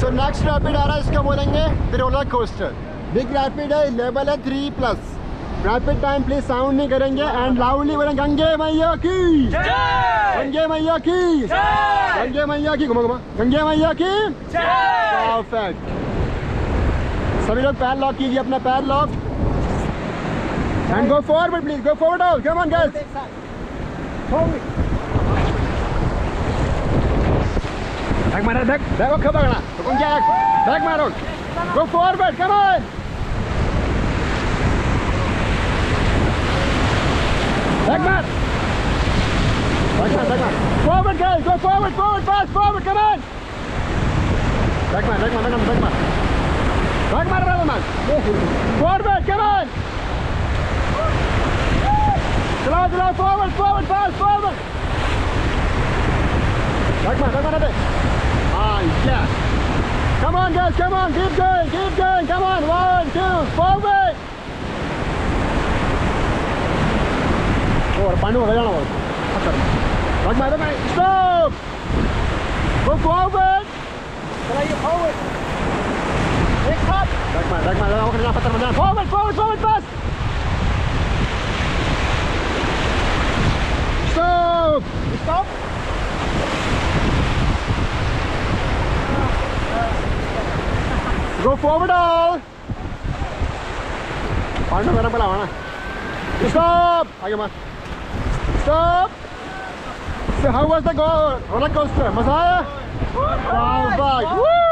So next rapid आ रहा है, इसका बोलेंगे the roller coaster. Big rapid है, लेवल है 3+। रैपिड टाइम प्लीज साउंड नहीं करेंगे एंड लाउडली बोलेंगे गंगे मैया की जय, गंगे मैया की जय, गंगे मैया की, घुमा घुमा, गंगे मैया की जय। परफेक्ट। सभी लोग पैर लॉक कीजिए, अपना पैर lock and go forward please, go forward all, come on guys, back मारो, बैक बैक ओके पकड़ना, तो कौन क्या बैक मारो, go forward, come on, back मार, बैक मार, बैक मार, forward guys, go forward, forward, fast forward, come on, back मार, बैक मार, बैक मार, बैक मार, बैक मार, बैक मार, फॉरवर्ड, कम ऑन, चलाओ चलाओ, forward forward, fast forward, back मार, बैक मार, yeah. Come on guys, come on, keep going, come on, 1, 2, forward. पानी हो जाना बहुत, बैक मार, बैक मार, stop, go forward, चलाइए forward, एक साथ, बैक मार, बैक मार, पत्थर में जाना, forward, forward, forward, pass, stop, stop. Go forward all. पानी में पड़ा हुआ ना, stop, आगे मार, stop. So how was the roller coaster? मजा आया? Perfect. Woo!